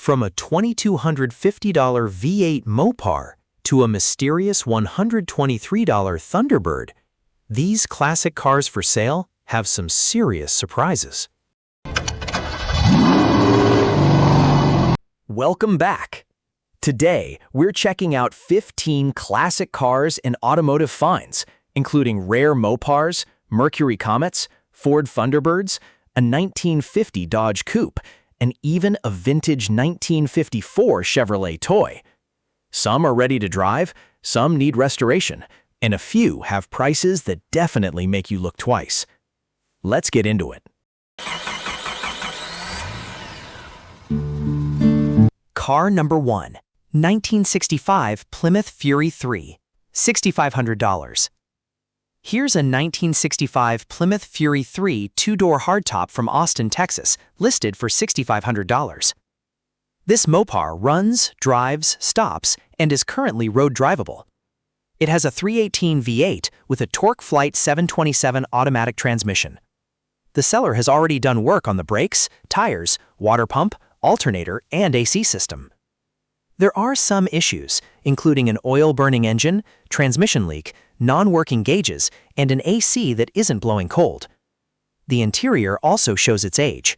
From a $2,250 V8 Mopar to a mysterious $123 Thunderbird, these classic cars for sale have some serious surprises. Welcome back. Today, we're checking out 15 classic cars and automotive finds, including rare Mopars, Mercury Comets, Ford Thunderbirds, a 1950 Dodge Coupe, and even a vintage 1954 Chevrolet toy. Some are ready to drive, some need restoration, and a few have prices that definitely make you look twice. Let's get into it. Car number 1, 1965 Plymouth Fury 3, $6,500. Here's a 1965 Plymouth Fury 3 two-door hardtop from Austin, Texas, listed for $6,500. This Mopar runs, drives, stops, and is currently road drivable. It has a 318 V8 with a TorqueFlite 727 automatic transmission. The seller has already done work on the brakes, tires, water pump, alternator, and AC system. There are some issues, including an oil-burning engine, transmission leak, non-working gauges, and an AC that isn't blowing cold. The interior also shows its age.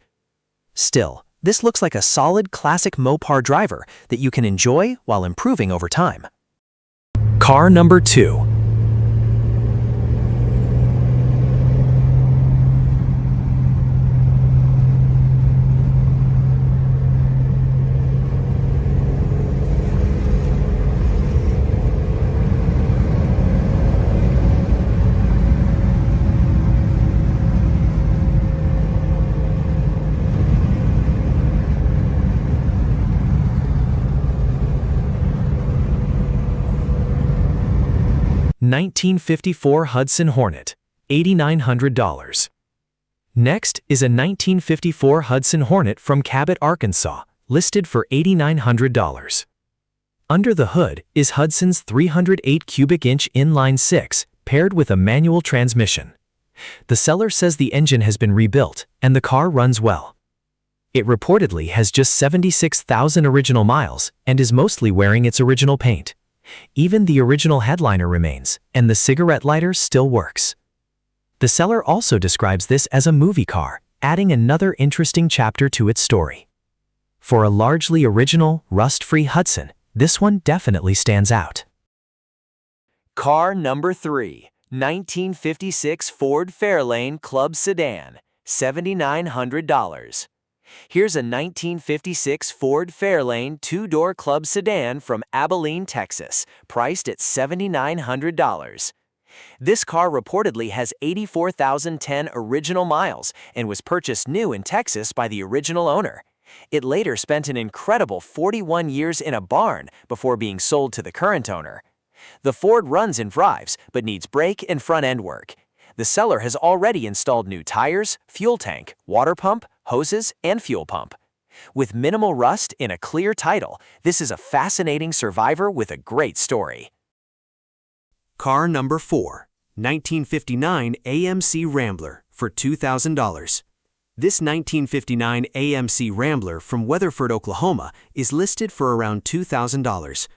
Still, this looks like a solid classic Mopar driver that you can enjoy while improving over time. Car number 2. $1954 Hudson Hornet, $8,900. Next is a 1954 Hudson Hornet from Cabot, Arkansas, listed for $8,900. Under the hood is Hudson's 308 cubic inch inline 6 paired with a manual transmission. The seller says the engine has been rebuilt and the car runs well. It reportedly has just 76,000 original miles and is mostly wearing its original paint. Even the original headliner remains, and the cigarette lighter still works. The seller also describes this as a movie car, adding another interesting chapter to its story. For a largely original, rust-free Hudson, this one definitely stands out. Car number 3, 1956 Ford Fairlane Club Sedan, $7,900. Here's a 1956 Ford Fairlane two-door club sedan from Abilene, Texas, priced at $7,900. This car reportedly has 84,010 original miles and was purchased new in Texas by the original owner. It later spent an incredible 41 years in a barn before being sold to the current owner. The Ford runs and drives, but needs brake and front-end work. The seller has already installed new tires, fuel tank, water pump, hoses, and fuel pump. With minimal rust in a clear title, this is a fascinating survivor with a great story. Car number 4, 1959 AMC Rambler for $2,000. This 1959 AMC Rambler from Weatherford, Oklahoma is listed for around $2,000.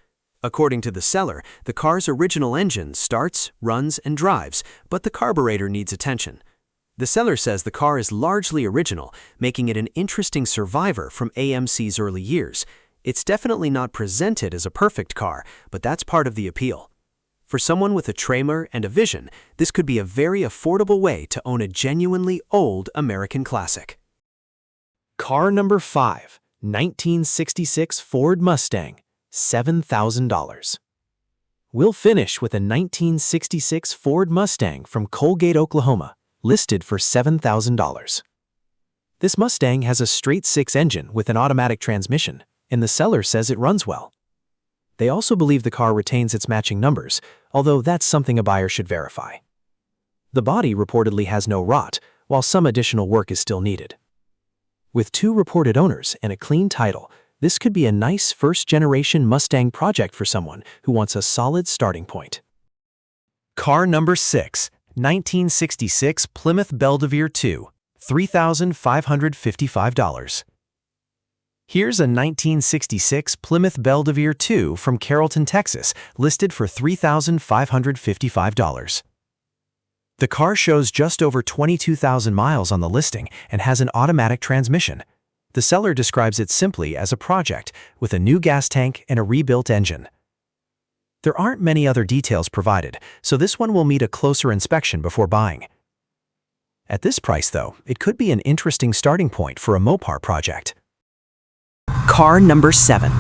According to the seller, the car's original engine starts, runs, and drives, but the carburetor needs attention. The seller says the car is largely original, making it an interesting survivor from AMC's early years. It's definitely not presented as a perfect car, but that's part of the appeal. For someone with a trailer and a vision, this could be a very affordable way to own a genuinely old American classic. Car number 5, 1966 Ford Mustang, $7,000. We'll finish with a 1966 Ford Mustang from Colgate, Oklahoma, listed for $7,000. This Mustang has a straight-six engine with an automatic transmission, and the seller says it runs well. They also believe the car retains its matching numbers, although that's something a buyer should verify. The body reportedly has no rot, while some additional work is still needed. With 2 reported owners and a clean title, this could be a nice first-generation Mustang project for someone who wants a solid starting point. Car number 6, 1966 Plymouth Belvedere 2, $3,555. Here's a 1966 Plymouth Belvedere 2 from Carrollton, Texas, listed for $3,555. The car shows just over 22,000 miles on the listing and has an automatic transmission. The seller describes it simply as a project with a new gas tank and a rebuilt engine. There aren't many other details provided, so this one will need a closer inspection before buying. At this price, though, it could be an interesting starting point for a Mopar project. Car number 7.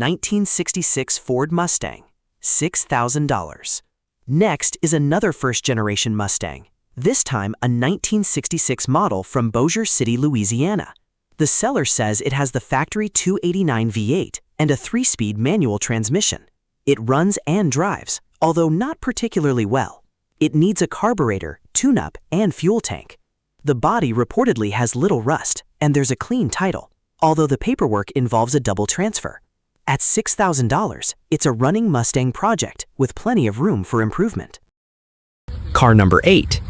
1966 Ford Mustang, $6,000. Next is another first-generation Mustang, this time a 1966 model from Bossier City, Louisiana. The seller says it has the factory 289 V8 and a 3-speed manual transmission. It runs and drives, although not particularly well. It needs a carburetor, tune-up, and fuel tank. The body reportedly has little rust, and there's a clean title, although the paperwork involves a double transfer. At $6,000, it's a running Mustang project with plenty of room for improvement. Car number 8.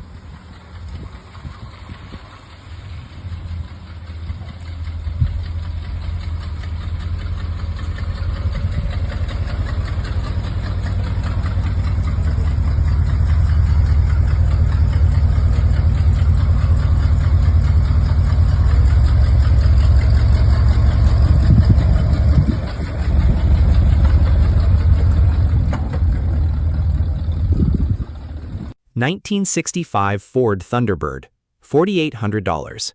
1965 Ford Thunderbird, $4,800.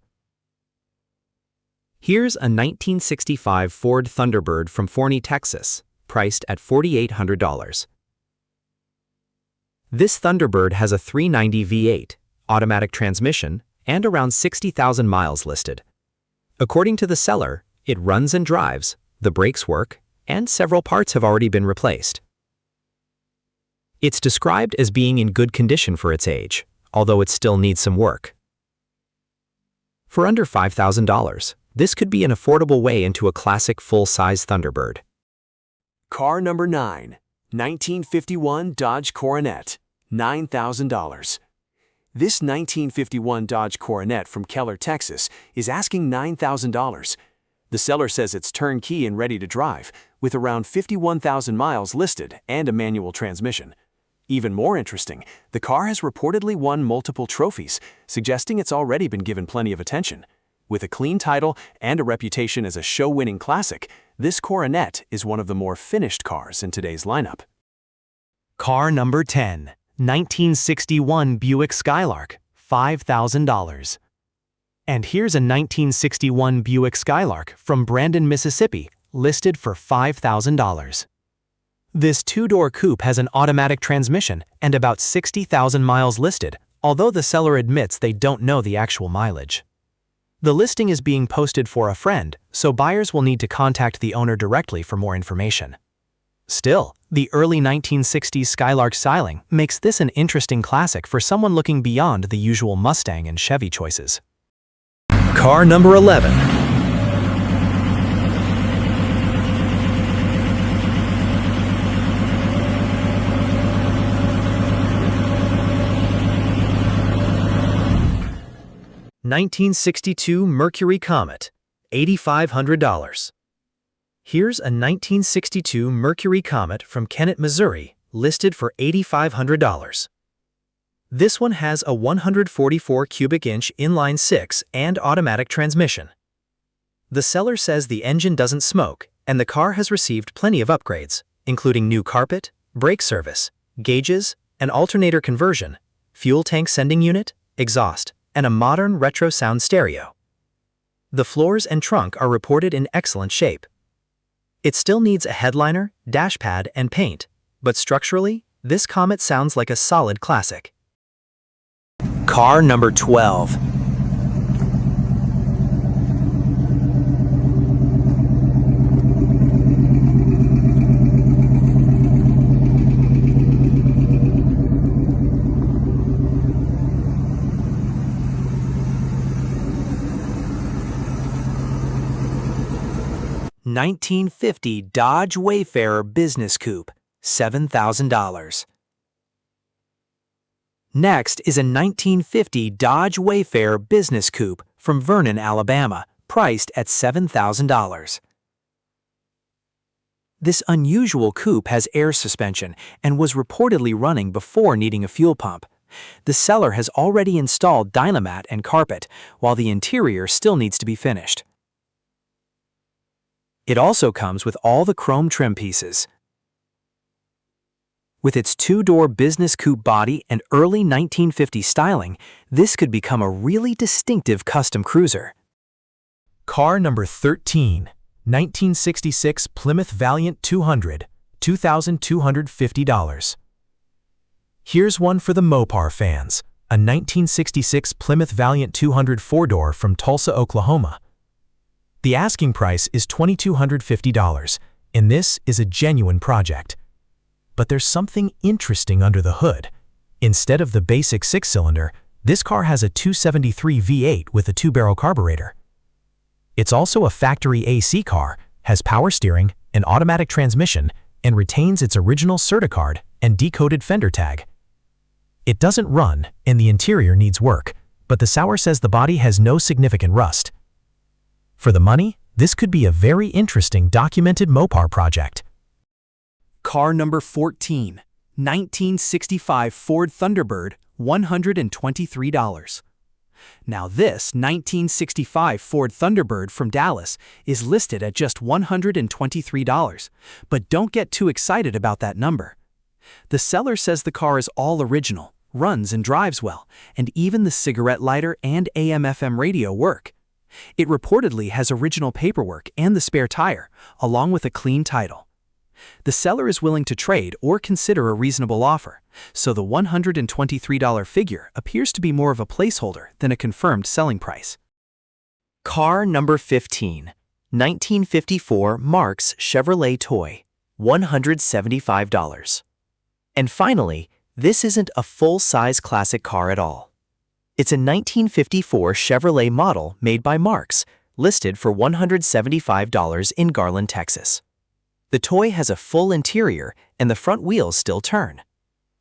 Here's a 1965 Ford Thunderbird from Forney, Texas, priced at $4,800. This Thunderbird has a 390 V8, automatic transmission, and around 60,000 miles listed. According to the seller, it runs and drives, the brakes work, and several parts have already been replaced. It's described as being in good condition for its age, although it still needs some work. For under $5,000, this could be an affordable way into a classic full-size Thunderbird. Car number 9, 1951 Dodge Coronet, $9,000. This 1951 Dodge Coronet from Keller, Texas, is asking $9,000. The seller says it's turnkey and ready to drive, with around 51,000 miles listed and a manual transmission. Even more interesting, the car has reportedly won multiple trophies, suggesting it's already been given plenty of attention. With a clean title and a reputation as a show-winning classic, this Coronet is one of the more finished cars in today's lineup. Car number 10, 1961 Buick Skylark, $5,000. And here's a 1961 Buick Skylark from Brandon, Mississippi, listed for $5,000. This two-door coupe has an automatic transmission and about 60,000 miles listed, although the seller admits they don't know the actual mileage. The listing is being posted for a friend, so buyers will need to contact the owner directly for more information. Still, the early 1960s Skylark styling makes this an interesting classic for someone looking beyond the usual Mustang and Chevy choices. Car number 11. 1962 Mercury Comet, $8,500. Here's a 1962 Mercury Comet from Kennett, Missouri, listed for $8,500. This one has a 144 cubic inch inline-six and automatic transmission. The seller says the engine doesn't smoke, and the car has received plenty of upgrades, including new carpet, brake service, gauges, an alternator conversion, fuel tank sending unit, exhaust, and a modern retro sound stereo. The floors and trunk are reported in excellent shape. It still needs a headliner, dash pad, and paint, but structurally, this Comet sounds like a solid classic. Car number 12. $1950 Dodge Wayfarer Business Coupe, $7,000. Next is a 1950 Dodge Wayfarer Business Coupe from Vernon, Alabama, priced at $7,000. This unusual coupe has air suspension and was reportedly running before needing a fuel pump. The seller has already installed Dynamat and carpet, while the interior still needs to be finished. It also comes with all the chrome trim pieces. With its two-door business coupe body and early 1950 styling, this could become a really distinctive custom cruiser. Car number 13, 1966 Plymouth Valiant 200, $2,250. Here's one for the Mopar fans, a 1966 Plymouth Valiant 200 four-door from Tulsa, Oklahoma. The asking price is $2,250, and this is a genuine project. But there's something interesting under the hood. Instead of the basic six-cylinder, this car has a 273 V8 with a two-barrel carburetor. It's also a factory AC car, has power steering, an automatic transmission, and retains its original Certicard and decoded fender tag. It doesn't run, and the interior needs work, but the seller says the body has no significant rust. For the money, this could be a very interesting documented Mopar project. Car number 14, 1965 Ford Thunderbird, $123. Now this 1965 Ford Thunderbird from Dallas is listed at just $123, but don't get too excited about that number. The seller says the car is all original, runs and drives well, and even the cigarette lighter and AM/FM radio work. It reportedly has original paperwork and the spare tire, along with a clean title. The seller is willing to trade or consider a reasonable offer, so the $123 figure appears to be more of a placeholder than a confirmed selling price. Car number 15, 1954 Marx Chevrolet Toy, $175. And finally, this isn't a full-size classic car at all. It's a 1954 Chevrolet model made by Marx, listed for $175 in Garland, Texas. The toy has a full interior and the front wheels still turn.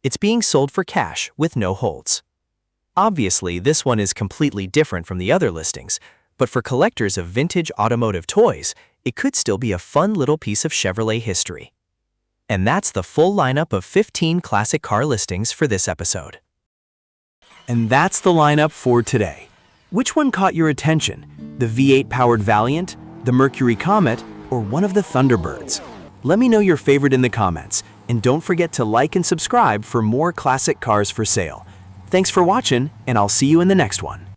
It's being sold for cash with no holds. Obviously, this one is completely different from the other listings, but for collectors of vintage automotive toys, it could still be a fun little piece of Chevrolet history. And that's the full lineup of 15 classic car listings for this episode. And that's the lineup for today. Which one caught your attention? The V8-powered Valiant, the Mercury Comet, or one of the Thunderbirds? Let me know your favorite in the comments, and don't forget to like and subscribe for more classic cars for sale. Thanks for watching, and I'll see you in the next one.